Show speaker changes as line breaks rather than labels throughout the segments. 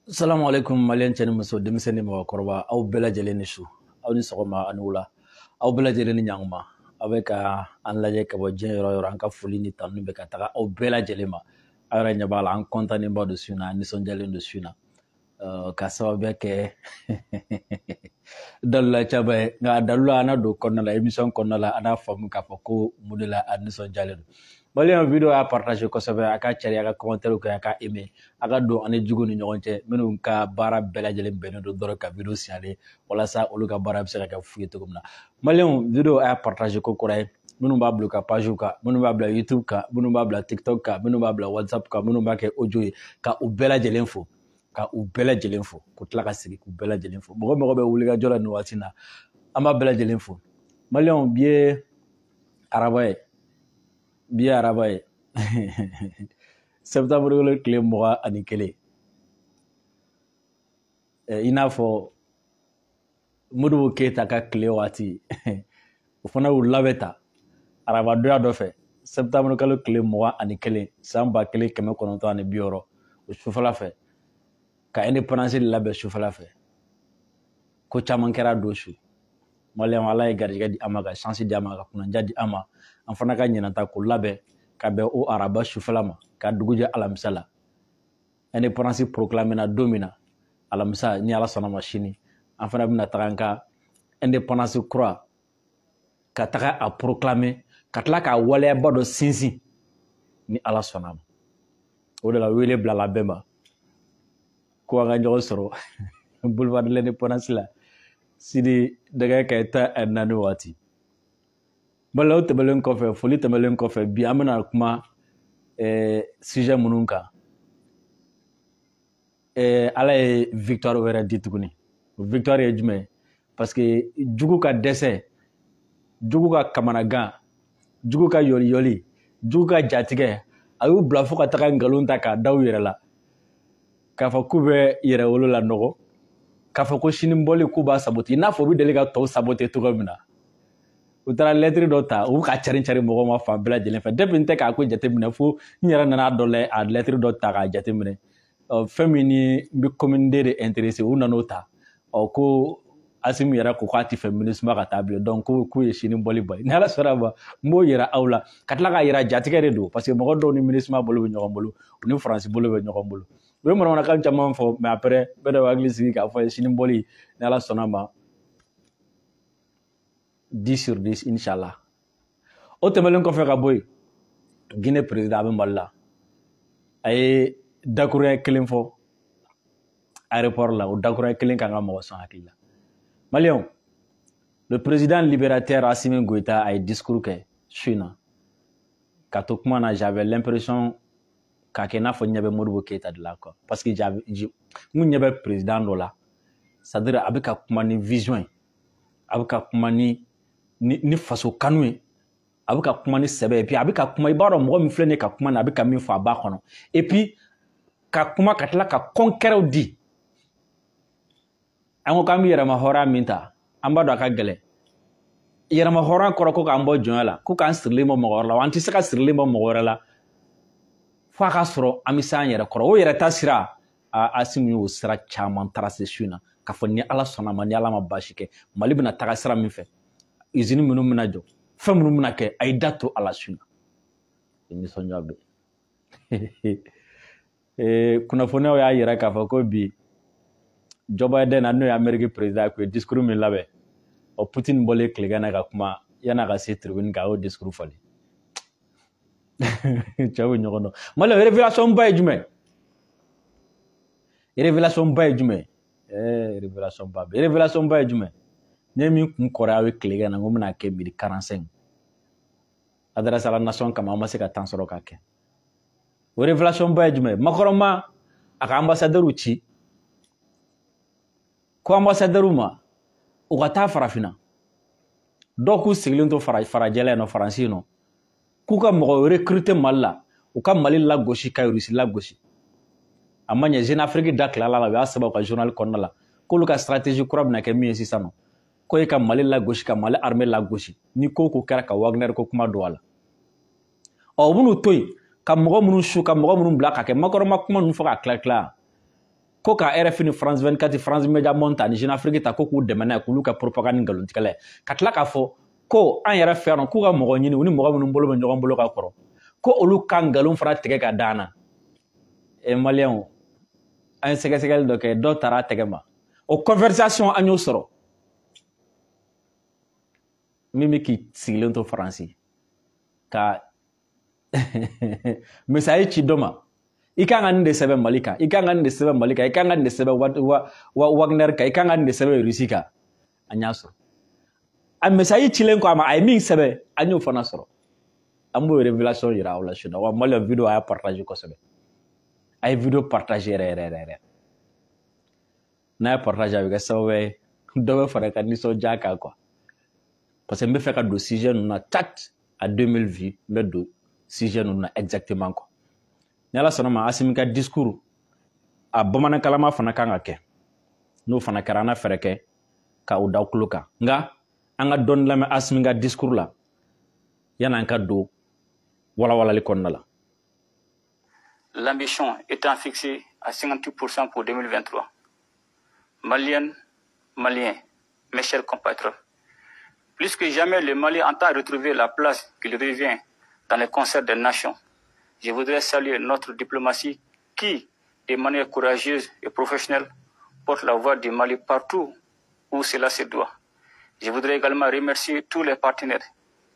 Salamu alaikum malien cɛni muso denmisɛnnin mɔgɔkɔrɔba aw bɛɛ lajɛlen ni su aw ni sɔgɔma ani wula aw bɛɛ lajɛlen ni ɲankuma aw bɛ ka an lajɛ ka bɔ diɲɛ yɔrɔ yɔrɔ an ka foli ni tanu bɛ ka taga aw bɛɛ lajɛlen ma aw yɛrɛ ɲɛ b'a la an kɔntanenba don su in na an nisɔndiyalen don su in na ka sababuya kɛ dalula caba ye nka dalula an don kɔnɔna la émission kɔnɔna la an n'a faamu k'a fɔ ko mun de la a nisɔndiyalen don maliyɛn video y'a partage kosɛbɛ a ka cari a ka commentaire kɛ a ka aimer a ka don ani jugu ni ɲɔgɔn cɛ minnu ka baara bɛɛ lajɛlen bɛnnen don dɔrɔn ka video signalen walasa olu ka baara bɛ se ka kɛ fu ye cogo min na maliyɛn video y'a partage ko kɔrɔ ye minnu b'a bila u ka page kan minnu b'a bila YouTube kan minnu b'a bila TikTok kan minnu b'a bila WhatsApp kan minnu b'a kɛ audio ye ka u bɛɛ lajɛlen fo ka u bɛɛ lajɛlen fo ko tila ka sigi k'u bɛɛ lajɛlen fo mɔgɔ mɔgɔ bɛ wulikajɔ la nin waati na an b'a bɛɛ lajɛlen fo maliyɛnw bi ye araba ye bi ye araba ye septembre tile 21 i n'a fɔ Modibo Keyita ka tile waati o fana y'u labɛn ta arabadonya dɔ fɛ septembre kalo tile 21 san 1960 o sufɛla fɛ ka indépendance labɛn sufɛla fɛ ko caman kɛra don su maliyɛnw Ala ye garijɛgɛ di an ma ka chance di an ma ka kunanja di an ma an fana ka ɲinata ko labɛn ka bɛn o araba sufɛla ma ka dugujɛ alamisa la indépendance proclamé na don min na alamisa ni Ala sɔnna ma sini an fana bɛna taga an ka indépendance kura ka taga a proclamer ka tila k'a waleyaba dɔ sinsin ni Ala sɔnna ma o de la wele bilala bɛɛ ma ko an ka ɲɔgɔn sɔrɔ boulevard de l'indépendance la sini nɛgɛ kanɲɛ 14 waati balawu tɛmɛlen kɔfɛ foli tɛmɛlen kɔfɛ bi an bɛna kuma sujet minnu kan Ala ye victoire wɛrɛ di tuguni victoire ye jumɛn parce que jugu ka dɛsɛ jugu ka kamanagan jugu ka yɔliyɔli jugu ka jatigɛ a y'u bila fo ka taga nkalon ta k'a da u yɛrɛ la k'a fɔ k'u bɛ yɛrɛwolo la nɔgɔ k'a fɔ ko sini bɔli k'u b'a saboter i n'a fɔ u bɛ deli ka tɔw saboter cogo min na u taara lettre dɔ ta u ka cari cari mɔgɔw ma fan bɛɛ lajɛlen fɛ depuis n tɛ k'a ko jateminɛ fo n yɛrɛ nana dɔ la a lettre dɔ ta k'a jateminɛ fɛn min ni n bɛ commune de intéressé u nan'o ta ko Asimu yɛrɛ ko k'a tɛ fɛ MINUSMA ka taa bilen donc k'u ye sini bɔli bali ni Ala sɔnna a ma n b'o yira aw la ka tila k'a yira jatigɛ de don parce que mɔgɔ dɔw ni MINUSMA bolo bɛ ɲɔgɔn bolo u ni faransi bolo bɛ ɲɔgɔn bolo u ye manamanakan caman fɔ mais après bɛɛ de b'a hakili sigi k'a fɔ sini bɔli ni Ala sɔnna a ma 10 sur 10 inshallah o tɛmɛlen kɔfɛ ka bɔ yen Guinée président a bɛ Mali la a ye dakuruɲɛ kelen fɔ aéroport la o dakuruɲɛ kelen kan ka mɔgɔ sɔn hakili la maliyɛnw le président libérateur Assimi Goïta a ye discours kɛ su in na ka to kuma na j'avais l'impression k'a kɛ n'a fɔ n ɲɛ bɛ Modibo Keyita de la quoi parce que n ɲɛ bɛ président dɔ la c'est à dire a bɛ ka kuma ni vision ye a bɛ ka kuma ni faso kanu ye a bɛ ka kuma ni sɛbɛ et puis a bɛ ka kuma i b'a dɔn mɔgɔ min filɛ nin ye ka kuma na a bɛ ka min fɔ a b'a kɔnɔ et puis ka kuma ka tila ka conquêrɛw di an ko k'an bɛ yɛrɛma hɔrɔnya min ta an b'a dɔn a ka gɛlɛn yɛrɛma hɔrɔnya kɔrɔ ko k'an bɔ jɔnya la ko k'an sirilen bɔ mɔgɔ wɛrɛ la wa an tɛ se ka sirilen bɔ mɔgɔ wɛrɛ la fo a ka sɔrɔ an bɛ se an yɛrɛ kɔrɔ o yɛrɛ ta sira Asimu y'o sira caman tracé su in na k'a fɔ ni Ala sɔnna ma ni Ala ma baasi kɛ Mali bɛna taga sira min fɛ usine minnu bɛna jɔ fɛn minnu bɛna kɛ a y'i da to a la su in na nisɔndiya bɛ kunnafoniyaw y'a yira k'a fɔ ko bi Joe Biden n'o ye Amérique président ko ye discours min labɛn Poutine bɔlen tilegan na ka kuma yan'a ka se tribune kan a y'o discours fɔli cɛ bɛ ɲɔgɔn dɔn Mali révélation ba ye jumɛn révélation ba ye jumɛn révélation ba ye jumɛn ne ye min kun kɔrɔ a ye tilegan na n ko bɛna kɛ midi 45 adresse à la nation kama an ma se ka temps sɔrɔ k'a kɛ o révélation ba ye jumɛn Macron ma a ka ambassadeur ci ko ambassadeur ma u ka taa farafinna dɔw k'u sigilen to farajɛla yen nɔ faransi yen nɔ k'u ka mɔgɔ recruter Mali la u ka Mali lagosi ka Russie lagosi a ma ɲɛ Jeune Afrique da tilala la u y'a sɛbɛn u ka journal kɔnɔna la k'olu ka stratégie kura bɛna kɛ min ye sisan nɔ ko ye ka Mali lagosi ka Mali armée lagosi ni ko kɛra ka Wagner ko kuma don a la u b'u to yen ka mɔgɔ minnu su ka mɔgɔ minnu bila ka kɛ Macron ma kuma ninnu fɔ ka tila ko ka RFI ni France 24 France Media monta ni Jeune Afrique ta ko k'u dɛmɛ n'a ye k'olu ka propagande ngalontigɛla ye ka tila k'a fɔ ko an yɛrɛ fɛ yan k'u ka mɔgɔ ɲini u ni mɔgɔ minnu bolo bɛ ɲɔgɔn bolo ka kɔrɔ ko olu ka ngalon fana tigɛ ka d'an na maliyɛnw an ye sɛgɛsɛgɛli dɔ kɛ dɔw taara a tɛgɛ ma o conversation an y'o sɔrɔ min bɛ k'i sigilen to Faransi ka misaye ci dɔ ma i kan ka nin de sɛbɛn Mali kan i kan ka nin de sɛbɛn Mali kan i kan ka nin de sɛbɛn Wagner kan i kan ka nin de sɛbɛn Russie kan an y'a sɔrɔ a misaye cilen ko a ma a ye min sɛbɛn an y'o fana sɔrɔ an b'o révélation yira aw la su na wa Maliyɛn vidéo a y'a partage kosɛbɛ a ye vidéo partage yɛrɛ n'a ye partage a bɛ kɛ sababu ye dɔ bɛ fara ka nisɔndiya kan quoi parce que n bɛ fɛ ka don sujet ninnu na tat à 2000 vues n bɛ don sujet ninnu na exactement quoi ni Ala sɔnna ma Asimi ka discours a bamanankalama fana kan ka kɛ n'o fana kɛra an na fɛɛrɛ kɛ ka o da tulo kan nka an ka dɔɔni lamɛn Asimi ka discours la yan'an ka don walawalali kɔnɔna la.
L'ambition étant fixée à 58% pour 2023. Maliennes, Maliens, mes chers compatriotes, plus que jamais le Mali entend retrouver la place qu'il revient dans le concert des nations. Je voudrais saluer notre diplomatie qui, de manière courageuse et professionnelle, porte la voix du Mali partout où cela se doit. Je voudrais également remercier tous les partenaires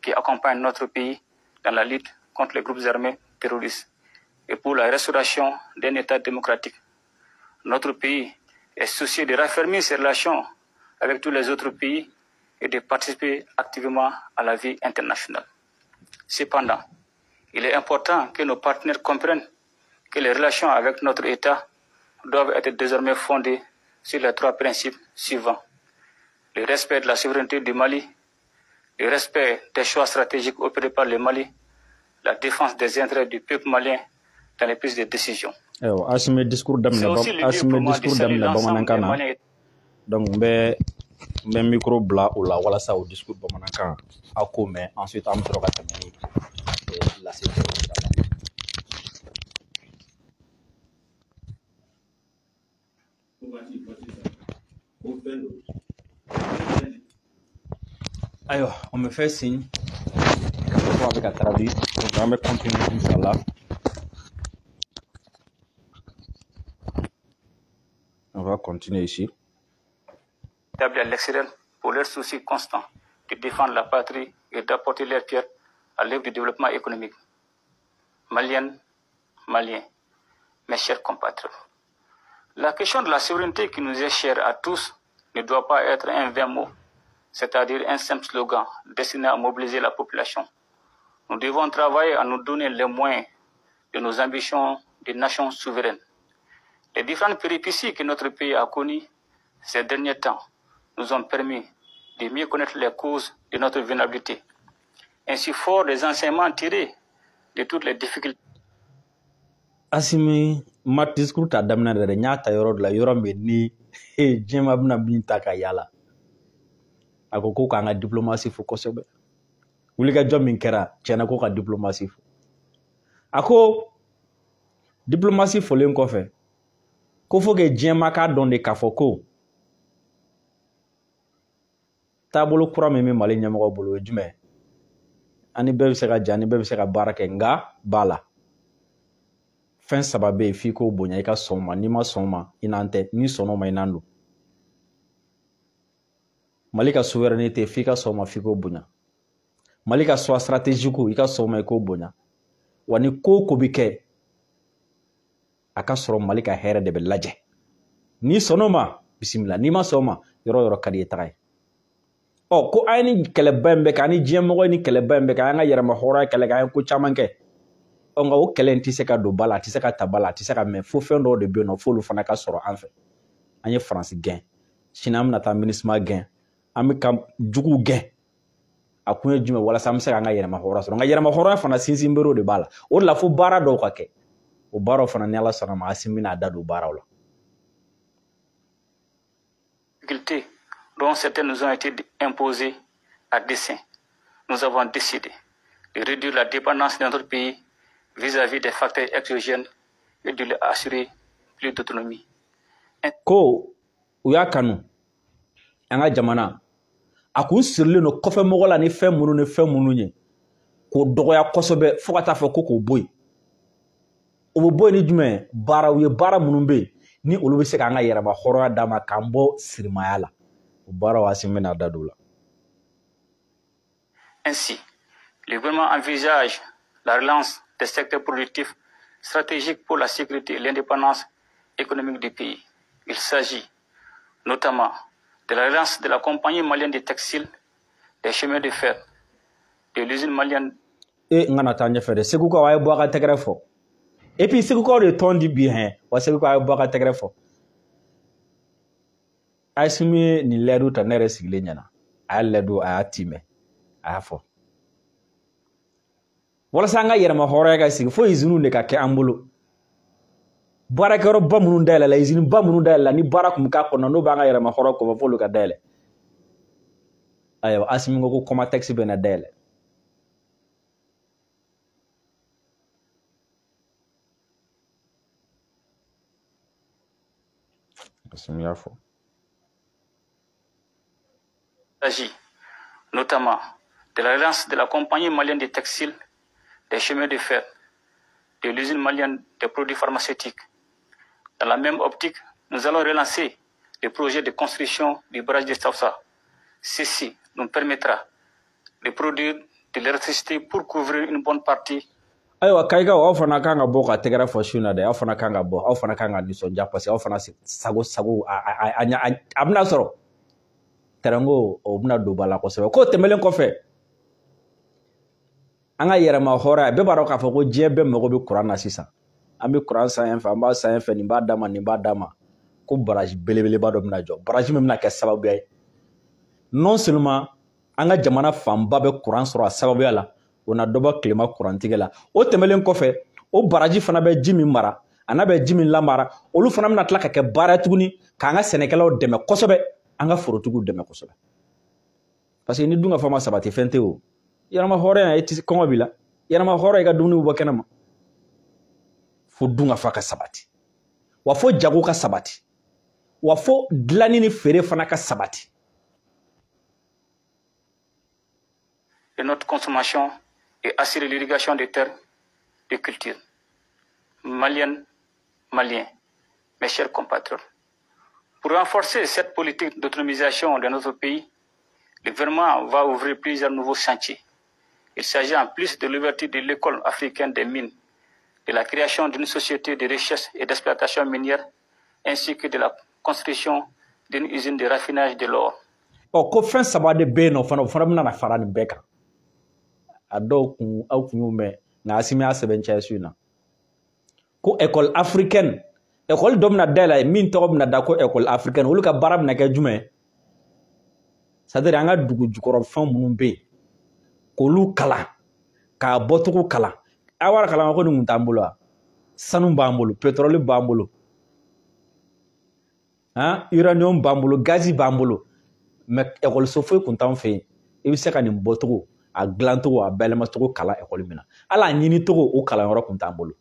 qui accompagnent notre pays dans la lutte contre les groupes armés terroristes et pour la restauration d'un État démocratique. Notre pays est soucieux de raffermir ses relations avec tous les autres pays et de participer activement à la vie internationale. Cependant, il est important que nos partenaires comprennent que les relations avec notre État doivent être désormais fondées sur les 3 principes suivants. Le respect de la souveraineté du Mali, le respect des choix stratégiques opérés par le Mali, la défense des intérêts du peuple malien dans les prises de décision.
Asimi discours daminɛ bamanankan na donc n bɛ micro bila o la walasa o discours bamanankan a ko mɛn ensuite an bɛ sɔrɔ ka tɛmɛ ni laseli ayiwa on me fait signe ko a bɛ ka traduire donc an bɛ continuer inchallah. On va continuer ici.
Établis à l'extérieur pour leur souci constant de défendre la patrie et d'apporter leur pierre à l'œuvre du développement économique. Maliennes, Maliens, mes chers compatriotes, la question de la souveraineté qui nous est chère à tous ne doit pas être un vain mot, c'est-à-dire un simple slogan destiné à mobiliser la population. Nous devons travailler à nous donner les moyens de nos ambitions de nation souveraine. Les différentes péripéties que notre pays a connues ces derniers temps nous ont permis de mieux connaître les causes de notre vulnérabilité. Ainsi, fort des enseignements tirés de toutes les difficultés.
Asimi ma discours ta daminɛ de n y'a ta yɔrɔ de la yɔrɔ min ni diɲɛma bɛna min ta ka yala a ko k'an ka diplomasi fo kosɛbɛ wulikajɔ min kɛra tiɲɛna ko ka diplomasi fo a ko diplomasi folen kɔfɛ ko faut que diɲɛma k'a dɔn de k'a fɔ ko taabolo kura min bɛ Mali ɲɛmɔgɔ bolo o ye jumɛn ani bɛɛ bɛ se ka jɛ ani bɛɛ bɛ se ka baara kɛ nka b'a la fɛn 3 bɛ yen f'i k'o bonya i ka sɔn o ma n'i ma sɔn o ma i n'an tɛ n'i sɔnna o ma i n'an don Mali ka souveraineté f'i ka sɔn o ma f'i k'o bonya Mali ka choix stratégique i ka sɔn o ma i k'o bonya wa ni ko o ko bɛ kɛ a ka sɔrɔ Mali ka hɛrɛ de bɛ lajɛ n'i sɔnna o ma bisimila n'i ma sɔn o ma yɔrɔ o yɔrɔ ka di ye taga ye ko an ye ni kɛlɛba in bɛ kɛ ani diɲɛmɔgɔ ye ni kɛlɛba in bɛ kɛ an ka yɛrɛma hɔrɔnya kɛlɛ kɛ an ye ko caman kɛ nka o kɛlɛ in tɛ se ka don ba la a tɛ se ka ta ba la a tɛ se ka mɛn fo fɛn dɔw de bɛ yen nɔ f'olu fana ka sɔrɔ an fɛ an ye Faransi gɛn sini an bɛna taa MINUSMA gɛn an bɛ ka juguw gɛn a kun ye jumɛn walasa an bɛ se k'an ka yɛrɛma hɔrɔnya sɔrɔ nka yɛrɛma hɔrɔnya fana sinsin berew de b'a la o de la fo baara dɔw ka kɛ o baaraw fana ni Ala sɔnna ma Asimi bɛna da don baaraw la.
Dont certaines nous ont été imposées à dessein. Nous avons décidé de réduire la dépendance de notre pays vis-à-vis des facteurs exogènes et de lui assurer plus d'autonomie.
ko u y'a kanu an ka jamana a kun sirilen no kɔfɛ mɔgɔ la ni fɛn minnu ye k'o dɔgɔya kosɛbɛ fo ka taa fɔ ko k'o bɔ yen o bɛ bɔ yen ni jumɛn baaraw ye baara minnu bɛ yen ni olu bɛ se k'an ka yɛrɛma hɔrɔnya d'a ma k'an bɔ sirimaya la o baaraw Assimi bɛna da don o la.
Ainsi, le gouvernement envisage la relance des secteurs productifs stratégiques pour la sécurité et l'indépendance économique du pays. Il s'agit notamment de la relance de la compagnie malienne de textile, des chemins de fer, de l'usine malienne.
Et on a entendu faire c'est quoi va boire à Tegrefo. Et puis c'est quoi le ton du bien, ou c'est quoi va boire à Tegrefo. Assimi ni ledu ta nere siglenyana. A ledu a time. A fo. Wala sanga yerma hore ga sig fo izunu ne ka ke ambulo. Barakero ba munun dala la izini ba munun dala ni barakum ka ko no ba nga yerma hore ko fo lu ka dele. Ayo Assimi ngoko koma taxi bena dele. Assimi afo.
Il s'agit notamment de la relance de la compagnie malienne de textile, des chemins de fer, de l'usine malienne des produits pharmaceutiques. Dans la même optique, nous allons relancer le projet de construction du barrage de Stafsa. Ceci nous permettra de produire de l'électricité pour couvrir une bonne partie.
Ayo kaiga aw fana kanga bo ka tegara fo shuna de aw fana kanga bo aw fana kanga ni sonja parce aw fana sago amna soro terango obna do bala ko sebe ko temelen ko fe anga yerema hora be baro ka fo ko jebe me ko be Quran na sisa ambi Quran sa en fa ba sa en fe ni ba dama ko barrage belebele ba do bna jo barrage me na ka sababu ay non seulement anga jamana famba be Quran soro sababu ala ona doba klima kurantige la o temelen kɔfɛ o baraji fana bɛ ji min mara ana bɛ ji min lamara olu fana bɛna tila ka kɛ baara tuguni k'an ka sɛnɛkɛlaw dɛmɛ kosɛbɛ an ka forotigiw dɛmɛ kosɛbɛ parce que ni dun ka fama sabati fɛn tɛ o yɛrɛma hɔrɔnya e tɛ kɔngɔ b'i la yɛrɛma hɔrɔn i ka dumuni bɔ kɛnɛ ma fo dun ka fa ka sabati wa fo jago ka sabati wa fo dilanni ni feere fana ka sabati.
Et notre consommation et assurer l'irrigation des terres de culture. Maliennes, Maliens, mes chers compatriotes, pour renforcer cette politique d'autonomisation de notre pays, le gouvernement va ouvrir plusieurs nouveaux chantiers. Il s'agit en plus de l'ouverture de l'école africaine des mines, de la création d'une société de recherche et d'exploitation minière, ainsi que de la construction d'une usine de raffinage de l'or.
Oh, ko fɛn saba de bɛ yen nɔ fana o fana bɛna na fara nin bɛɛ kan. A dɔw kun aw kun y'u mɛn nka Assimi y'a sɛbɛntiya su in na ko école africaine école dɔ bɛna dayɛlɛ min tɔgɔ bɛna da ko école africaine olu ka baara bɛna kɛ jumɛn c'est-à-dire an ka dugu jukɔrɔfɛn minnu bɛ yen k'olu kalan k'a bɔcogo kalan a wara kalan ko nin kun t'an bolo wa sanu b'an bolo pétrole b'an bolo uranium b'an bolo gazi b'an bolo mais école so foyi kun t'an fɛ yen i bɛ se ka nin bɔcogo a dilancogo a bɛlɛmacogo kalan école min na ala a ɲinicogo o kalanyɔrɔ kun t'an bolo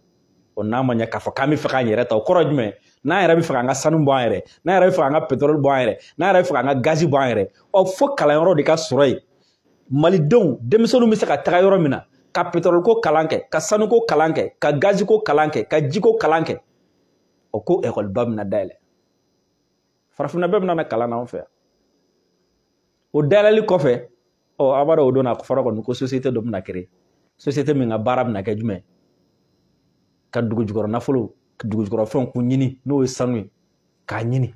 o n'a ma ɲɛ k'a fɔ k'an bɛ fɛ k'an yɛrɛ ta o kɔrɔ jumɛn n'an yɛrɛ bɛ fɛ k'an ka sanu bɔ an yɛrɛ n'an yɛrɛ bɛ fɛ k'an ka pétrole bɔ an yɛrɛ n'an yɛrɛ bɛ fɛ k'an ka gazi bɔ an yɛrɛ fo kalanyɔrɔ de ka sɔrɔ yen malidenw denmisɛnninw bɛ se ka taga yɔrɔ min na ka pétrole ko kalan kɛ ka sanuko kalan kɛ ka gazi ko kalan kɛ ka jiko kalan kɛ o ko école ba bɛna dayɛlɛ farafinna bɛɛ bɛna na kalan na anw fɛ yan o dayɛlɛli kɔfɛ a b'a dɔn o don na fɔra kɔni ko société dɔ bɛna créer société min ka baara bɛna kɛ jumɛn ka dugu jukɔrɔ nafolo dugu jukɔrɔ fɛnw k'u ɲini n'o ye sanu ye k'a ɲini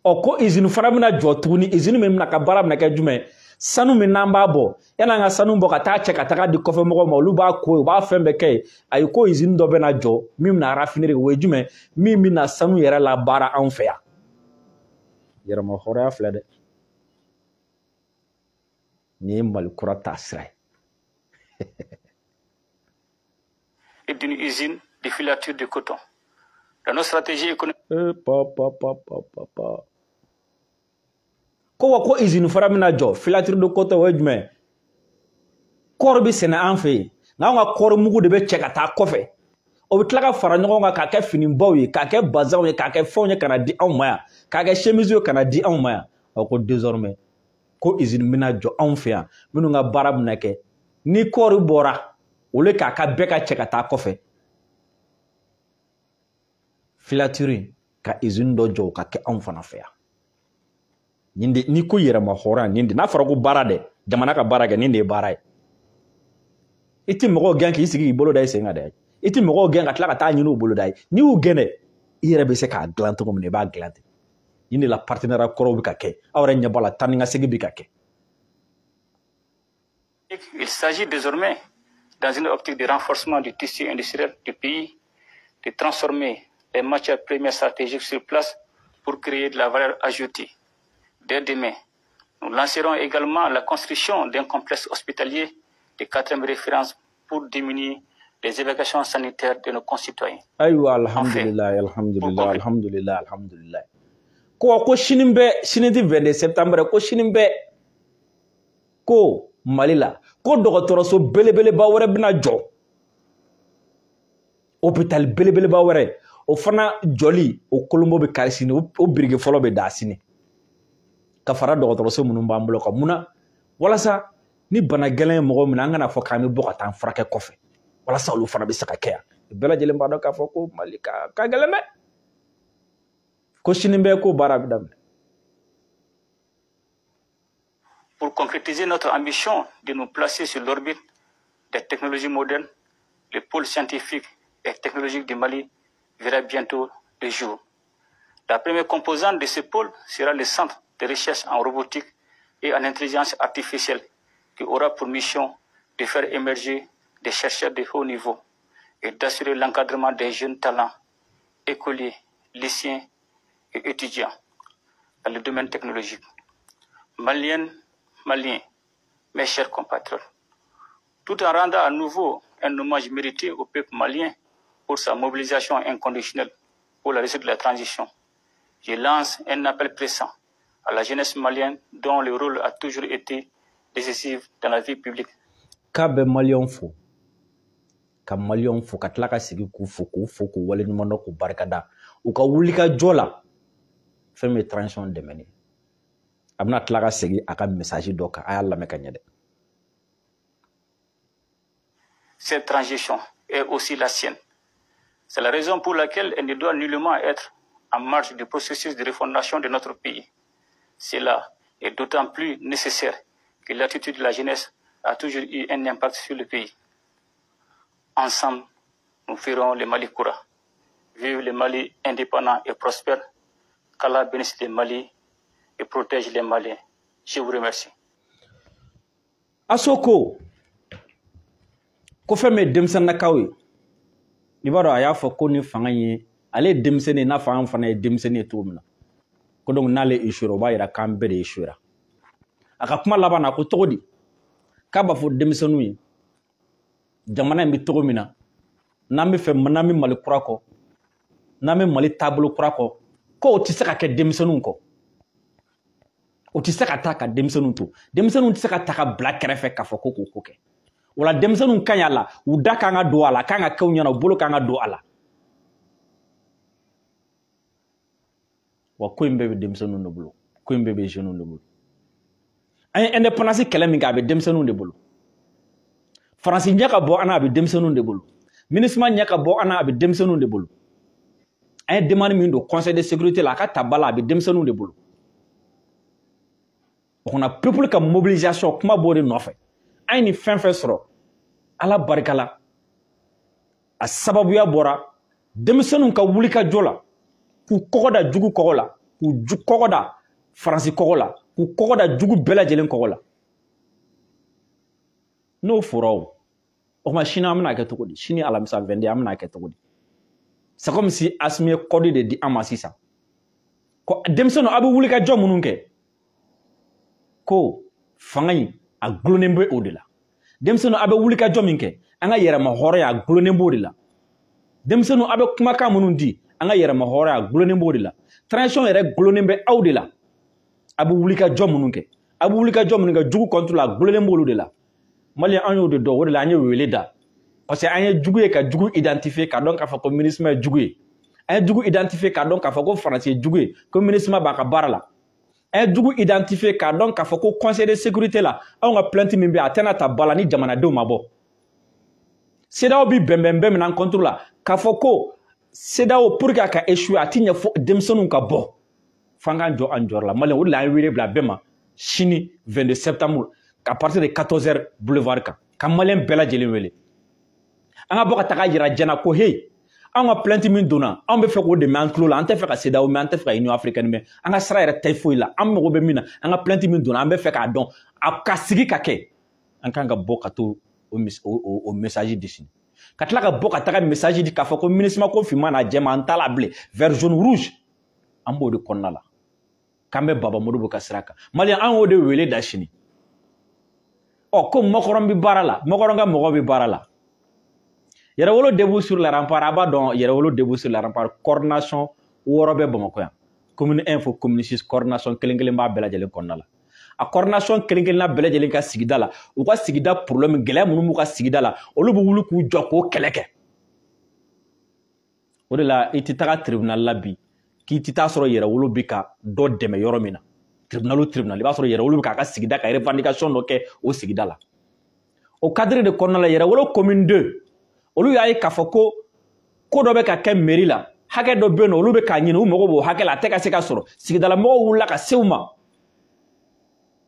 ko usine fana bɛna jɔ tuguni usine min bɛna ka baara bɛna kɛ jumɛn sanu min n'an b'a bɔ yan'an ka sanu bɔ ka taa cɛ ka taga di kɔfɛ mɔgɔw ma olu b'a ko u b'a fɛn bɛɛ kɛ ayi ko usine dɔ bɛna jɔ min bɛna raffinerie o ye jumɛn min bɛna sanu yɛrɛ la baara anw fɛ yan yɛrɛma hɔrɔnya filɛ dɛ ni Mali kura ta sira
et d'une usine de filature de coton. Dans nos stratégies économiques.
Ko usine fara mina jɔ filature de coton o ye jumɛn kɔɔri bɛ sɛnɛ an fɛ yen n'anw ka kɔɔri mugu de bɛ cɛ ka taa kɔfɛ o bɛ tila ka fara ɲɔgɔn kan k'a kɛ finibaw ye k'a kɛ bazanw ye k'a kɛ fɛnw ye ka na di anw ma yan k'a kɛ chemise ye ka na di anw ma yan ko désormais ko usine bɛna jɔ anw fɛ yan minnu ka baara bɛna kɛ ni kɔɔri bɔra olu k'a ka bɛɛ ka cɛ ka taa kɔfɛ filature ka usine dɔ jɔ ka kɛ anw fana fɛ yan nin de ni ko yɛrɛma hɔrɔnya nin de n'a fɔra ko baara dɛ jamana ka baara kɛ nin de ye baara ye i tɛ mɔgɔw gɛn k'i sigi k'i bolo da i sen kan dɛ i tɛ mɔgɔw gɛn ka tila ka taa ɲini u bolo da ye n'i y'u gɛn dɛ i yɛrɛ bɛ se k'a dilan cogo min na i b'a dilan ten nin de la partenariat kɔrɔw bɛ ka kɛ aw yɛrɛ ɲɛ b'a la taa ni ka segin bɛ ka kɛ.
Il s'agit désormais, dans une optique de renforcement du tissu industriel du pays, de transformer les matières premières stratégiques sur place pour créer de la valeur ajoutée. Dès demain, nous lancerons également la construction d'un complexe hospitalier de 4e référence pour diminuer les évacuations sanitaires de nos concitoyens.
Aïwa, alhamdulillah, alhamdulillah, alhamdulillah, alhamdulillah. Ko shinimbe, shiniti 22 septembre, ko shinimbe, ko Malila, ko dɔgɔtɔrɔso belebeleba wɛrɛ bɛna jɔ hôpital belebeleba wɛrɛ o fana jɔli o kolombo bɛ kari sini o biriki fɔlɔ bɛ da sini ka fara dɔgɔtɔrɔso minnu b'an bolo kan mun na walasa ni bana gɛlɛn ye mɔgɔ min an kana fɔ k'an bɛ bɔ ka taa furakɛ kɔfɛ walasa olu fana bɛ se ka kɛ yan bɛɛ lajɛlen b'a dɔn k'a fɔ ko Mali ka gɛlɛn dɛ ko sini bɛ ko baara bɛ daminɛ.
Pour concrétiser notre ambition de nous placer sur l'orbite des technologies modernes, le pôle scientifique et technologique du Mali verra bientôt le jour. La première composante de ce pôle sera le centre de recherche en robotique et en intelligence artificielle qui aura pour mission de faire émerger des chercheurs de haut niveau et d'assurer l'encadrement des jeunes talents, écoliers, lycéens et étudiants dans le domaine technologique. Maliens, mes chers compatriotes, tout en rendant à nouveau un hommage mérité au peuple malien pour sa mobilisation inconditionnelle pour la réussite de la transition, je lance un appel pressant à la jeunesse malienne dont le rôle a toujours été décisif dans la vie publique.
K'a bɛ Maliyɛnw fo ka Maliyɛnw fo ka tila ka sigi k'u fo k'u waleɲuman dɔn k'u barikada u ka wuli ka jɔ la fɛn min ye transition dɛmɛni a bɛna tila ka segin a ka message dɔ kan a y'a lamɛn ka ɲɛ dɛ.
Cette transition est aussi la sienne. C'est la raison pour laquelle elle ne doit nullement être en marge du processus de refondation de notre pays. Cela est d'autant plus nécessaire que l'attitude de la jeunesse a toujours eu un impact sur le pays. Ensemble, nous ferons le Mali courant. Vive le Mali indépendant et prospère. Qu'Allah bénisse le Mali et protège les Maliens. Je vous remercie.
Asoko, ko fɛn min ye denmisɛnninakaw ye i b'a dɔn a y'a fɔ ko ni fanga ye ale ye denmisɛnnin n'a fɔ an fana ye denmisɛnnin ye cogo min na ko donc n'ale échouera o b'a yira k'an bɛɛ de échouera a ka kuma laban na ko cogo di k'a b'a fɔ denmisɛnninw ye jamana in bɛ cogo min na n'an bɛ Mali kura kɔ n'an bɛ Mali taabolo kura kɔ ko o tɛ se ka kɛ denmisɛnninw kɔ o tɛ se ka taa ka denmisɛnninw to denmisɛnninw tɛ se ka ta ka bila kɛrɛfɛ k'a fɔ ko k'o ko kɛ wala denmisɛnninw ka ɲi a la u da kan ka don a la kan ka kɛ u ɲɛna u bolo kan ka don a la wa ko in bɛɛ bɛ denmisɛnninw de bolo ko in bɛɛ bɛ jeunes de bolo an ye indépendance kɛlɛ min kɛ a bɛ denmisɛnninw de bolo faransi ɲɛ ka bɔ an na a bɛ denmisɛnninw de bolo MINUSMA ɲɛ ka bɔ an na a bɛ denmisɛnninw de bolo an ye demande min don conseil de sécurité la a ka ta ba la a bɛ denmisɛnninw de bolo o kumana peuple ka mobilisation kuma b'o de nɔfɛ an ye ni fɛn fɛn sɔrɔ Ala barika la a sababuya bɔra denmisɛnninw ka wuli ka jɔ la k'u kɔgɔ da jugu kɔgɔ la k'u kɔgɔ da faransi kɔgɔ la k'u kɔgɔ da jugu bɛɛ lajɛlen kɔgɔ la n'o fɔra o kuma sini an bɛna kɛ cogo di sini alamisa 22 an bɛna kɛ cogo di c'est comme si Assimi ye code de di an ma sisan ko denmisɛnninw a bɛ wuli ka jɔ minnu kɛ ko fanga in a gulonnen bɛ o de la denmisɛnninw a bɛ wuli ka jɔ min kɛ an ka yɛrɛma hɔrɔnya a gulonnen b'o de la denmisɛnninw a bɛ kumakan minnu di an ka yɛrɛma hɔrɔnya a gulonnen b'o de la transition yɛrɛ gulonnen bɛ aw de la a bɛ wuli ka jɔ minnu kɛ a bɛ wuli ka jɔ minnu kɛ jugu contre la a gulonnen b'olu de la Maliyɛn an y'o de dɔn o de la an ye wele da parce que an ye jugu ye ka jugu identifier ka dɔn k'a fɔ ko MINUSMA ye jugu ye an ye jugu identifier ka dɔn k'a fɔ ko France ye jugu ye ko MINUSMA b'a ka baara la an ye jugu identifier ka dɔn k'a fɔ ko conseil de sécurité la anw ka plainte min bɛ a tɛna ta ba la ni jamanadenw ma bɔ CEDEAO bi bɛnbɛn min an contre la k'a fɔ ko CEDEAO pour que a ka échouer a ti ɲɛfɔ denmisɛnninw ka bɔ f'an k'an jɔ an jɔyɔrɔ la Maliyɛn o de la an ye wele bila bɛɛ ma sini 22 septembre à partir de 14h boulevard kan ka Maliyɛn bɛɛ lajɛlen wele an ka bɔ ka taga yira jɛna ko hey an ka plainte min donna an bɛ fɛ k'o dɛmɛ an tulo la an tɛ fɛ ka CEDEAO mɛn an tɛ fɛ ka Union africaine mɛn an ka sira yɛrɛ tɛ foyi la an mago bɛ min na an ka plainte min donna an bɛ fɛ k'a dɔn a ka sigi ka kɛ an kan ka bɔ ka to o message di sini ka tila ka bɔ ka taga message di k'a fɔ ko MINUSMA ko finman n'a jɛma an t'a la bilen vert jaune rouge an b'o de kɔnɔna la k'an bɛ Baba Modibo ka sira kan Maliyɛn an y'o de wele da sini ɔ ko Makɔrɔn bɛ baara la Makɔrɔn ka mɔgɔ bɛ baara la Yɛrɛwolo debout sur la rempart a b'a dɔn Yɛrɛwolo debout sur la rempart coordination 6 bɛ Bamakɔ yan commune 1 fo commune 6 coordination kelen-kelen b'a bɛɛ lajɛlen kɔnɔna la a coordination kelen-kelenna bɛɛ lajɛlen ka sigida la u ka sigida problème gɛlɛya minnu b'u ka sigida la olu bɛ wuli k'u jɔ k'o kɛlɛ kɛ o de la i tɛ taga tribunal la bi k'i tɛ taa sɔrɔ Yɛrɛwolo bɛ ka dɔ dɛmɛ yɔrɔ min na tribunal o tribunal i b'a sɔrɔ Yɛrɛwolo bɛ k'a ka sigida ka revendication dɔ kɛ o sigida la o cadre de kɔnɔna la Yɛrɛwolo commune 2 olu y'a ye k'a fɔ ko dɔ bɛ ka kɛ mairie la hakɛ dɔ bɛ yen nɔ olu bɛ k'a ɲini u mago b'o hakɛ la a tɛ ka se ka sɔrɔ sigidala mɔgɔw wulila ka se u ma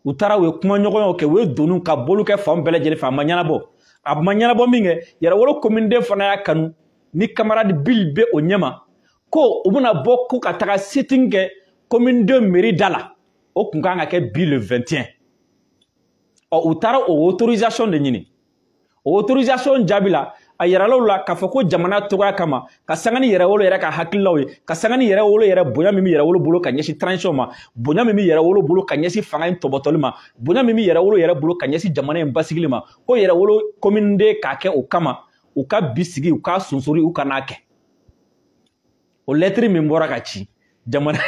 u taara u ye kumaɲɔgɔnyaw kɛ u ye doniw ka bolo kɛ fan bɛɛ lajɛlen fɛ a ma ɲɛnabɔ min kɛ Yɛrɛwolo commune 2 fana y'a kanu ni camarade Bill bɛ o ɲɛma ko u bɛna bɔ ko ka taga sitting kɛ commune 2 mairie da la o tun kan ka kɛ bi le 21 ɔ u taara o autorisation de ɲini o autorisation jaabi la a yiralaw la k'a fɔ ko jamana tɔgɔya kama ka sanga ni Yɛrɛwolo yɛrɛ ka hakililaw ye ka sanga ni Yɛrɛwolo yɛrɛ bonya min bɛ Yɛrɛwolo bolo ka ɲɛsin transition ma bonya min bɛ Yɛrɛwolo bolo ka ɲɛsin fanga in tɔbɔtɔli ma bonya min bɛ Yɛrɛwolo yɛrɛ bolo ka ɲɛsin jamana in basigili ma ko Yɛrɛwolo commune 2 k'a kɛ o kama u ka bi sigi u ka sonsori u ka n'a kɛ o lettre min bɔra ka ci jamana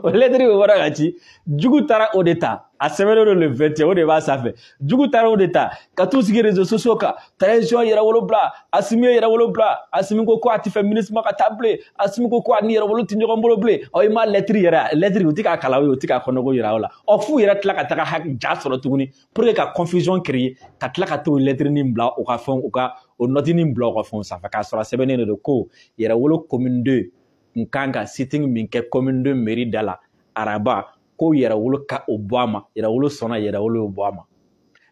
o lettre min bɔra ka ci jugu taara o de ta a sɛbɛnnen don le 21 o de b'a sanfɛ jugu taara o de ta ka t'u sigi réseaux sociaux kan transition Yɛrɛwolo bila Asimi ye Yɛrɛwolo bila Asimi ko a tɛ fɛ MINUSMA ka taa bilen Asimi ko a ni Yɛrɛwolo tɛ ɲɔgɔn bolo bilen ɔ i ma lettre yɛrɛ lettre u tɛ k'a kalan u tɛ k'a kɔnɔko yira o la ɔ f'u yɛrɛ tila ka taga ja sɔrɔ tuguni pour que ka confusion créer ka tila ka t'o lettre nin bila u ka fɛnw u ka o note nin bila u ka fɛnw sanfɛ k'a sɔrɔ a sɛbɛnnen de don ko Yɛrɛwolo commune 2 n kan ka sitting min kɛ commune 2 mairie da la araba ko Yɛrɛwolo ka o bɔ a ma Yɛrɛwolo sɔnna Yɛrɛwolo y'o bɔ a ma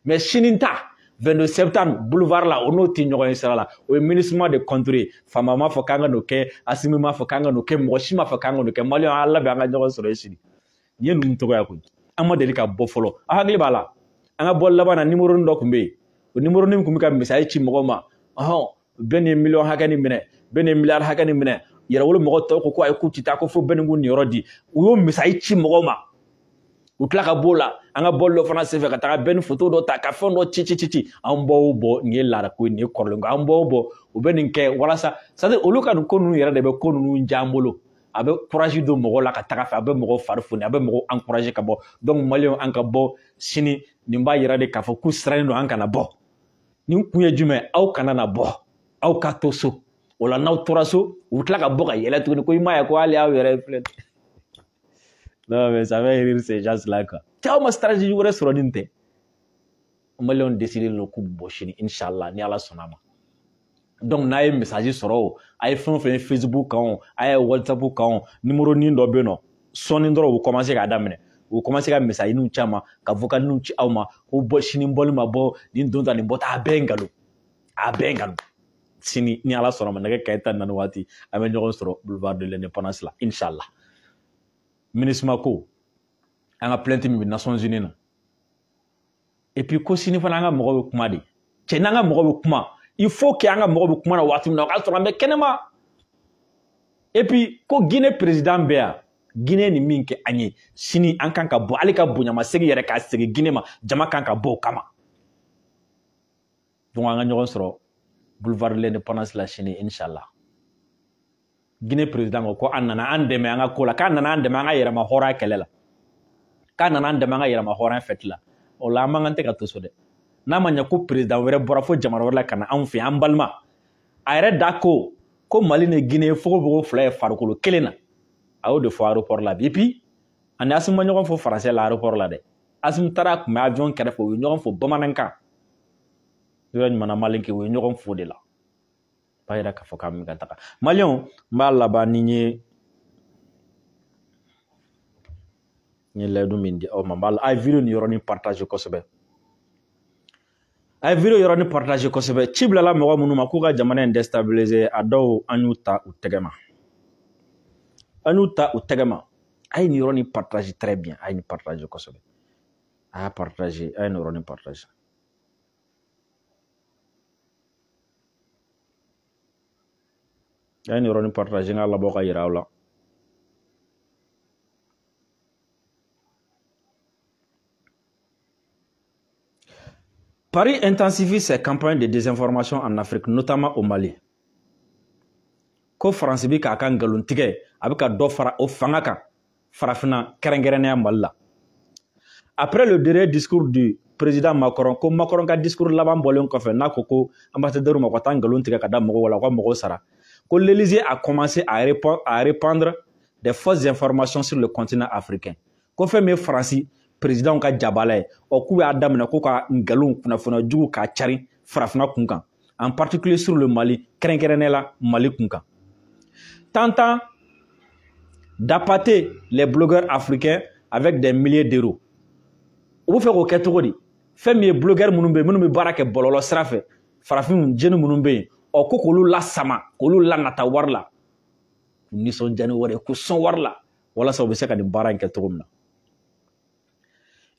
mais sini ta 22 septembre boulevard la o n'o tɛ ɲɔgɔn ye sira la o ye MINUSMA de contre Fama m'a fɔ k'an ka n'o kɛ Asimi m'a fɔ k'an ka n'o kɛ mɔgɔ si m'a fɔ k'an ka n'o kɛ Maliyɛnw an labɛn an ka ɲɔgɔn sɔrɔ yen sini nin ye ninnu tɔgɔya koyi an ma deli ka bɔ fɔlɔ a hakili b'a la an ka bɔ laban na numéro dɔ tun bɛ yen o numéro nin tun bɛ ka message ci mɔgɔw ma bɛɛ ni miliyɔn hakɛ nin minɛ bɛɛ ni miliyari hakɛ nin minɛ Yɛrɛwolo mɔgɔ tɔw ko ayi k'u tɛ taa ko fo bɛɛ ni k'u niyɔrɔ di u y'o message ci mɔgɔw ma u tila ka b'o la an ka bɔli dɔ fana senfɛ ka taga bɛɛ ni photo dɔ ta ka fɛn dɔ ci an bɔ o bɔ nin ye laada ko ye nin ye kɔrɔlen ko an bɔ o bɔ u bɛ nin kɛ walasa c'est à dire olu ka nin ko ninnu yɛrɛ de bɛ ko ninnu diya an bolo a bɛ courage don mɔgɔw la ka taga fɛ a bɛ mɔgɔw fari foni a bɛ mɔgɔw encourager ka bɔ donc Maliyɛnw an ka bɔ sini nin b'a yira de k'a fɔ k'u sirannen don an kana bɔ nin kun ye jumɛn aw kana na bɔ aw ka to so o la n'aw tora so u tila ka bɔ ka yɛlɛ tuguni ko i m'a ye ko hali aw yɛrɛ filɛ non mais ça va rire ces gens-là quoi aw ma stratégie wɛrɛ sɔrɔ nin tɛ Maliyɛnw décidé don k'u bɔ sini inchallah ni Ala sɔnna ma donc n'a ye message sɔrɔ o a ye fɛn o fɛn ye Facebook kan o a ye WhatsApp kan o numéro nin dɔ bɛ yen nɔ sɔɔni dɔrɔn u bɛ commencer k'a daminɛ u bɛ commencer ka message ninw ci a ma ka vocal ninw ci aw ma ko bɔ sini bɔli ma bɔ nin don ta nin bɔ ta a bɛɛ ye nkalon a bɛɛ ye nkalon sini ni Ala sɔnna ma nɛgɛ kanɲɛ 14 waati an bɛ ɲɔgɔn sɔrɔ boulevard de l'indépendance la inchallah MINUSMA ko an ka plainte min bɛ Nations Unies na et puis ko sini fana an ka mɔgɔw bɛ kuma de cɛ n'an ka mɔgɔw bɛ kuma il faut que an ka mɔgɔw bɛ kuma na waati min na o k'a sɔrɔ an bɛ kɛnɛma et puis ko Guinée président bɛ yan Guinée ni min kɛ an ye sini an kan ka bɔ hali ka bonyamasegin yɛrɛ k'a segin Guinée ma jama kan ka bɔ o kama donc an ka ɲɔgɔn sɔrɔ boulevard de l'indépendance la sini inchallah Guinée président ko an nana an dɛmɛ an ka ko la k'an nana an dɛmɛ an ka yɛrɛma hɔrɔnya kɛlɛ la k'an nana an dɛmɛ an ka yɛrɛma hɔrɔnya fête la o la an man kan tɛ ka to so dɛ n'a ma ɲɛ ko président wɛrɛ bɔra fo jamana wɛrɛ la ka na anw fɛ an balima a yɛrɛ da ko Mali ni Guinée fogofogo fila ye farikolo kelen na a y'o de fɔ aéroport la bi puis ani Assimi ma ɲɔgɔn fɔ français la aéroport la dɛ Assimi taara kun bɛ avion kɛrɛfɛ u ye ɲɔgɔn fɔ bamanankan yɔrɔ ɲuman Mali kɛ u ye ɲɔgɔn fɔ de la b'a yira k'a fɔ k'an bɛ ka taga Maliyɛnw n b'a laban ni n ye layidu min di aw ma a ye video nin yɔrɔnin partage kosɛbɛ a ye video yɔrɔnin partage kosɛbɛ ci bilala mɔgɔ minnu ma k'u ka jamana in déstabiliser a dɔw an y'u ta u tɛgɛ ma a ye nin yɔrɔnin partage très bien a ye nin partage kosɛbɛ a y'a partage a ye nin yɔrɔnin partage a ye nin yɔrɔnin partage n k'a labɔ ka yira aw la Paris intensifie ses campagnes de désinformation en Afrique, notamment au Mali. Ko France bi k'a ka ngalon tigɛ a bɛ ka dɔ fara o fanga kan farafina kɛrɛnkɛrɛnnenya Mali la. Après le dernier discours du président Macron, ko Macron ka discours laban bɔlen kɔfɛ n'a ko ko ambassadeur ma ko taa ngalon tigɛ ka da mɔgɔw la, ko mɔgɔw sara. Ko l'Élysée a commencé à répandre des fausses informations sur le continent africain. Ko fɛn min ye Faransi président ka jabala ye k'u y'a daminɛ k'u ka ngalon kunnafoniya jugu k'a cari farafina kun kan en particulier sur le Mali kɛrɛnkɛrɛnnenya la Mali kun kan. Tentant d'appâter les blogueurs africains avec des milliers d'euros. U bɛ fɛ k'o kɛ cogo di? Fɛn min ye blogueur minnu bɛ yen minnu bɛ baara kɛ bɔlɔlɔ sira fɛ farafin jeunes minnu bɛ yen ko k'olu lasama k'olu lanata wari la k'u nisɔndiya ni wari ye k'u sɔn wari la walasa u bɛ se ka nin baara in kɛ cogo min na.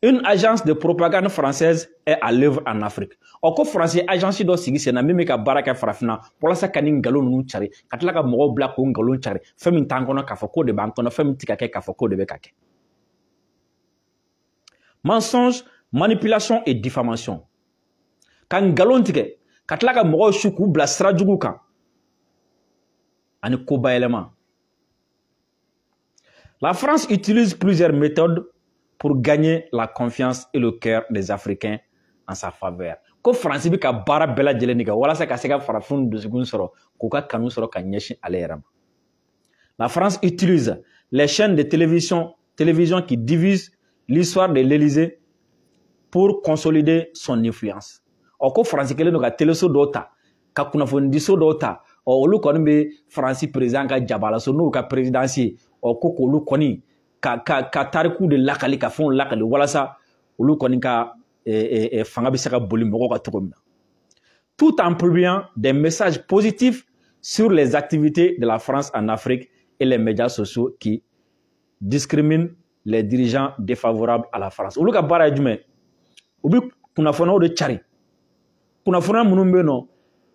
Une agence de propagande française est à l'œuvre en Afrique. Ko France agence dɔ sigi sen na min bɛ ka baara kɛ farafina walasa ka nin ngalon ninnu cari ka tila ka mɔgɔw bila k'o ngalon cari fɛn min t'an kɔnɔ k'a fɔ k'o de b'an kɔnɔ fɛn min tɛ ka kɛ k'a fɔ k'o de bɛ ka kɛ. Mensonge, manipulation et diffamation. Ka ngalon tigɛ ka tila ka mɔgɔw su k'u bila sira jugu kan ani kobayɛlɛma. La France utilise plusieurs méthodes pour gagner la confiance et le cœur des Africains en sa faveur. Ko France bi ka baara bɛɛ lajɛlen kɛ walasa ka se ka farafin dusukun sɔrɔ k'u ka kanu sɔrɔ ka ɲɛsin ale yɛrɛ ma. La France utilise les chaînes de télévision qui divisent l'histoire de l'Élysée pour consolider son influence. Ko France kelen don ka téléso dɔw ta ka kunnafonidiso dɔw ta olu kɔni bɛ France président ka jabala so n'u ka présidence ye ko k'olu kɔni ka tariku de lakali ka fɛnw lakali walasa olu kɔni ka fanga bɛ se ka boli mɔgɔw ka cogo min na. Tout en publiant des messages positifs sur les activités de la France en Afrique et les médias sociaux qui discriminent les dirigeants défavorables à la France. Olu ka baara ye jumɛn? U bɛ kunnafoniyaw de cari. Kunnafoniya minnu bɛ yen nɔ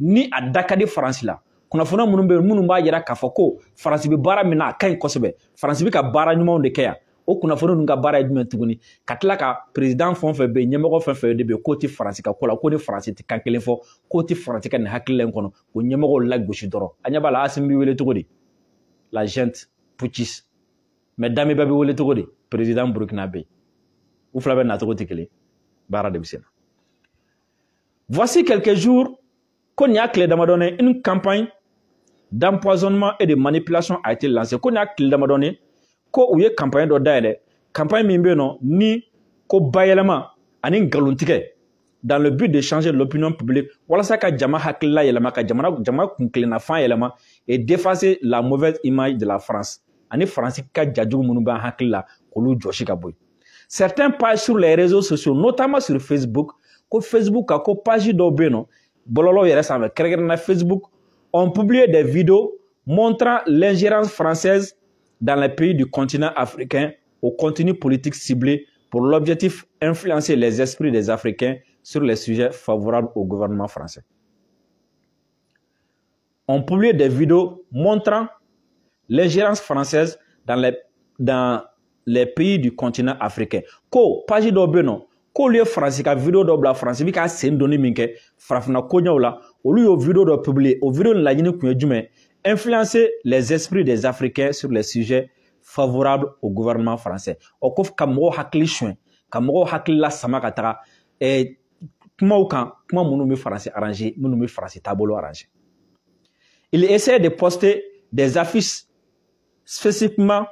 ni a da ka di France la. Kunnafoniya minnu bɛ yen minnu b'a jira k'a fɔ ko France bɛ baara min na a ka ɲi kosɛbɛ. France bɛ ka baara ɲumanw de kɛ yan. O kunnafoni ninnu ka baara ye jumɛn tuguni? Ka tila ka président fɛn o fɛn bɛ yen ɲɛmɔgɔ fɛn fɛn de bɛ yen k'o tɛ France ka ko la ko ni France tɛ kan kelen fɔ k'o tɛ France ka nin hakilila in kɔnɔ o ɲɛmɔgɔw lagosi dɔrɔn. A ɲɛ b'a la Assimi bɛ wele cogo di? La junte putschiste. Mais Damiba bɛ wele cogo di? Président Burkina bɛ yen. U fila bɛ nacogo tɛ kelen. Baara de bɛ se na. Voici quelques jours qu'on y a clé d'amadonné une campagne d'empoisonnement et de manipulation a été lancée. Qu'on y a clé d'amadonné ko u ye campagne dɔ dayɛlɛ campagne min bɛ yen nɔ ni ko bayɛlɛma ani ngalon tigɛ dans le but de changer l'opinion publique walasa ka jama hakilila yɛlɛma ka jama kuntilennafan yɛlɛma et d'effacer la mauvaise image de la France ani France ka jajugu minnu b'an hakili la k'olu jɔsi ka bɔ yen. Certains pages sur les réseaux sociaux notamment sur Facebook ko Facebook ka ko page dɔw bɛ yen nɔ bɔlɔlɔw yɛrɛ sanfɛ kɛrɛnkɛrɛnnenya Facebook ont publié des vidéos montrant l'ingérence française dans les pays du continent africain au contenu politique ciblé pour l'objectif influencer les esprits des Africains sur les sujets favorables au gouvernement français. On publie des vidéos montrant l'ingérence française dans les pays du continent africain. Ko page dɔ bɛ yen nɔ k'olu ye France ka vidéo dɔ bila France bi ka sen donni min kɛ farafina koɲɛw la olu y'o vidéo dɔ publier o vidéo nin laɲini kun ye jumɛn? Influencer les esprits des Africains sur les sujets favorables au gouvernement français. Ko ka mɔgɔw hakili suɲɛ ka mɔgɔw hakili la sama ka taga Kuma kan, kuma minnu bɛ français arrangé, minnu bɛ français taabolo arrangé. Il essaie de poster des affiches spécifiquement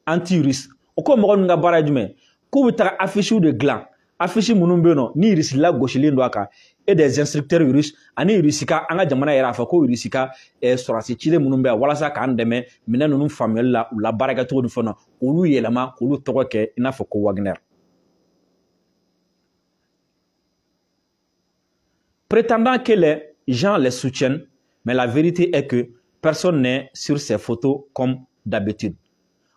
anti-russes. O ko mɔgɔ ninnu ka baara ye jumɛn? K'u bɛ taga affiche de dilan. Affiche minnu bɛ yen nɔ ni Russie la gosilen don a kan et des instructeurs russes ani Russie ka an ka jamana yɛrɛ a fɔ ko Russie ka sɔrɔdasi ciden minnu bɛ yan walasa k'an dɛmɛ minɛn ninnu faamuyali la u la baara kɛcogo ni fɛn na olu yɛlɛma k'olu tɔgɔ kɛ i n'a fɔ ko Wagner. Prétendant que les gens les soutiennent, mais la vérité est que personne n'est sur ces photos comme d'habitude.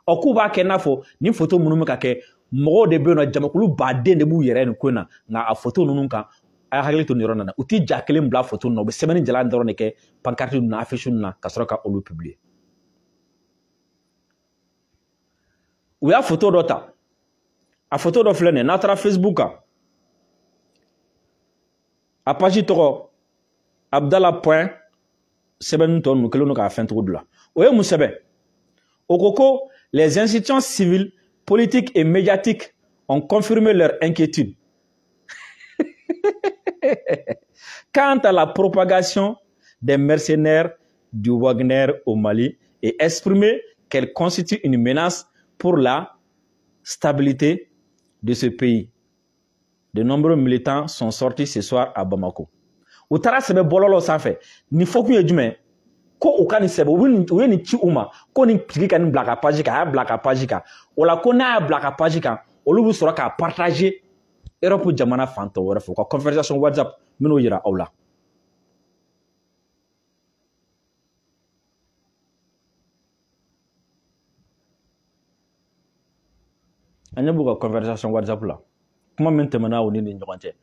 O k'u b'a kɛ n'a fɔ ni photo minnu bɛ ka kɛ mɔgɔw de bɛ yen nɔ jamakulu baden de b'u yɛrɛ nin ko in na nka a photo ninnu kan a y'a hakili to nin yɔrɔ na u ti ja kelen bila photo ninnu na u bɛ sɛbɛnni jalan dɔrɔn de kɛ pancarte ninnu na affiche ninnu na ka sɔrɔ ka olu publier. U y'a photo dɔ ta a photo dɔ filɛ nin ye n'a taara Facebook kan a page tɔgɔ Abdallah point sɛbɛnni tɔ ninnu kelen don k'a fɛn cogo dɔ la o ye mun sɛbɛn o ko ko les institutions civiles, politiques et médiatiques ont confirmé leur inquiétude quant à la propagation des mercenaires du Wagner au Mali et exprimé qu'elle constitue une menace pour la stabilité de ce pays. De nombreux militants sont sortis ce soir à Bamako. U taara sɛbɛn bɔlɔlɔ sanfɛ nin fɔ kun ye jumɛn ko u ka nin sɛbɛn u ye nin ci u ma ko nin tigi ka nin bila ka page kan a y'a bila ka page kan o la ko n'a y'a bila ka page kan olu bɛ sɔrɔ k'a partager Europe jamana fan tɔw wɛrɛ fɛ u ka conversation WhatsApp minnu yira aw la. An ɲɛ b'u ka conversation WhatsApp la kuma min tɛmɛna u ni nin ɲɔgɔn cɛ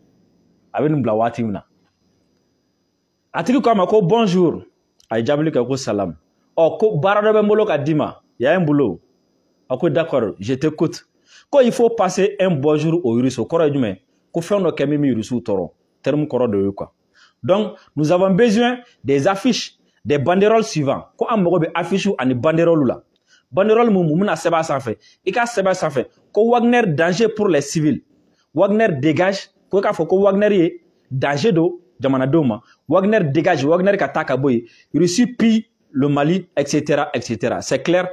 a bɛ nin bila waati min na a tigi ko a ma ko bonjour a ye jaabili kɛ ko salam ɔ ko baara dɔ bɛ n bolo ka d'i ma y'a ye n bolo a ko d'accord je t'écoute ko il faut passer un bonjour aux Russes o kɔrɔ ye jumɛn ko fɛn dɔ kɛ min bɛ Russiw tɔɔrɔ terme kɔrɔ dɔ ye quoi donc nous avons besoin des affiches des banderoles suivants ko an mago bɛ affiche ani banderole la banderole mun bɛna sɛbɛn a sanfɛ i ka sɛbɛn sanfɛ ko Wagner danger pour les civils Wagner dégage ko i k'a fɔ ko Wagner ye danger do jamanadenw ma Wagner dégage Wagner ka taa ka bɔ yen Russie pille le Mali etc etc c'est clair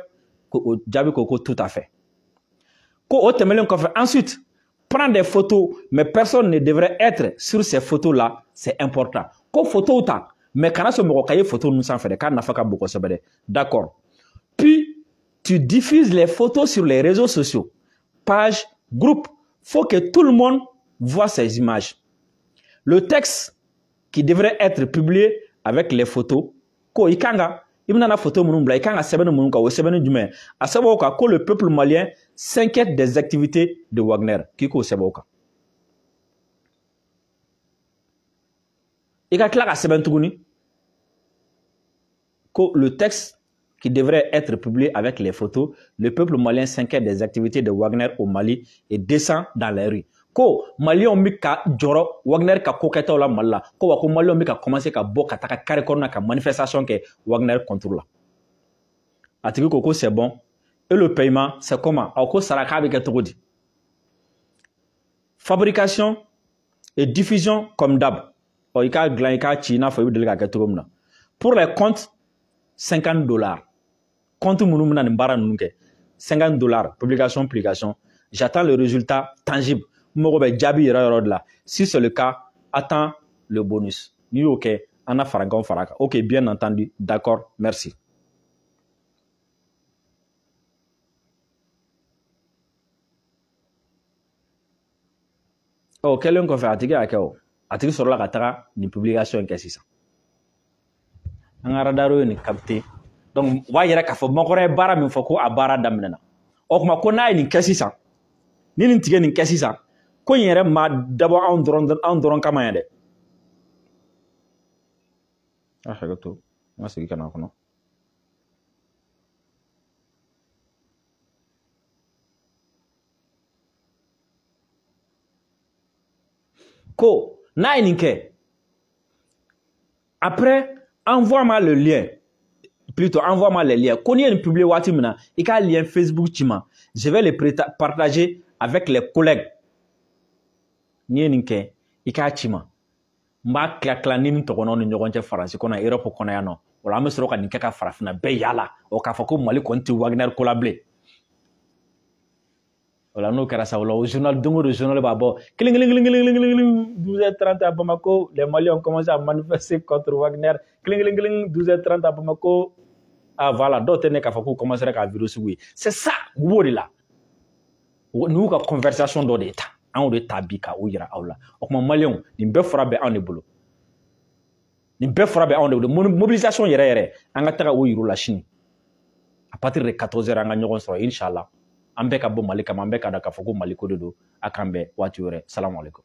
ko o jaabi ko tout à fait ko o tɛmɛlen kɔfɛ ensuite prendre des photos mais personne ne devrait être sur ces photos là c'est important ko photo ta mais kana sɔn mɔgɔ ka ye photo ninnu sanfɛ dɛ k'a nafa ka bon kosɛbɛ dɛ d'accord puis tu diffuses les photos sur les réseaux sociaux page groupe faut que tout le monde voit ces images le texte qui devrait être publié avec les photos ko i kan ka i bɛna na photo minnu bila i kan ka sɛbɛnni minnu kan o sɛbɛnni jumɛn a sɛbɛn o kan ko le peuple malien s'inquiète des activités de Wagner k'i k'o sɛbɛn o kan i ka tila ka sɛbɛn tuguni ko le texte qui devrait être publié avec les photos le peuple malien s'inquiète des activités de Wagner au Mali et descend dans les rues ko Maliens bɛ ka jɔrɔ Wagner ka ko kɛtaw la Mali la ko wa ko Maliens bɛ ka commencer ka bɔ ka taga carré kɔnɔna ka manifestation kɛ Wagner contre la a tigi ko c'est bon et le paiement c'est comment aw ko sara k'a bɛ kɛ cogo di fabrication et diffusion comme d'hab ɔ i k'a dilan i k'a ci i n'a fɔ i bɛ deli k'a kɛ cogo min na pour les comptes $50 compte minnu bɛna nin baara ninnu kɛ $50 publication j'attends le résultat tangible mago bɛ jaabi yɛrɛ yɔrɔ de la si c'est le cas attends le bonus n'i y'o kɛ an na farakanw fara kan ok bien entendu d'accord merci ɔ kɛlen kɔfɛ a tigi y'a kɛ o a tigi sɔrɔla ka taga nin publication in kɛ sisan an ka radaro ye nin capté donc u b'a yɛrɛ k'a fɔ Makɔrɔ ye baara min fɔ ko a baara daminɛna o tuma ko n'a ye nin kɛ sisan ni nin tigɛ nin kɛ sisan ko in yɛrɛ ma dabɔ anw dɔrɔn kama yan dɛ a hakɛ to n ka segin ka na kɔnɔ ko n'a ye nin kɛ après envoie-moi le lien plutôt envoie-moi les liens ko n'i ye nin publier waati min na i k'a lien Facebook ci ma je vais les partager avec les collègues n'i ye nin kɛ i k'a ci ma m'a tila ni tɔgɔnɔ ni ɲɔgɔn cɛ faransi kɔnɔ Europe kɔnɔ yan nɔ wala an bɛ sɔrɔ ka nin kɛ ka farafinna bɛɛ yala o k'a fɔ ko Mali kɔni tɛ Wagner ko la bilen wala n'o kɛra sa wala o journal don o don journal b'a bɔ kelen 12h30 à Bamako les Maliens ont commencé à manifester contre Wagner kelen 12h30 à Bamako ah voilà dɔw tɛ ne k'a fɔ k'u commencera k'a virus ye c'est ça u b'o de la ni y'u ka conversation dɔ de ta an de ta bi ka o yira aw la o kuma Maliens nin bɛɛ fɔra bɛ anw de bolo nin bɛɛ fɔra bɛ anw de bolo mobilisation yɛrɛ an ka taga o yir'u la sini à partir de 14h an ka ɲɔgɔn sɔrɔ inchallah an bɛɛ ka bɔ Mali kama an bɛɛ ka da k'a fɔ ko Mali ko de don a k'an bɛn waati wɛrɛ salamu alaikum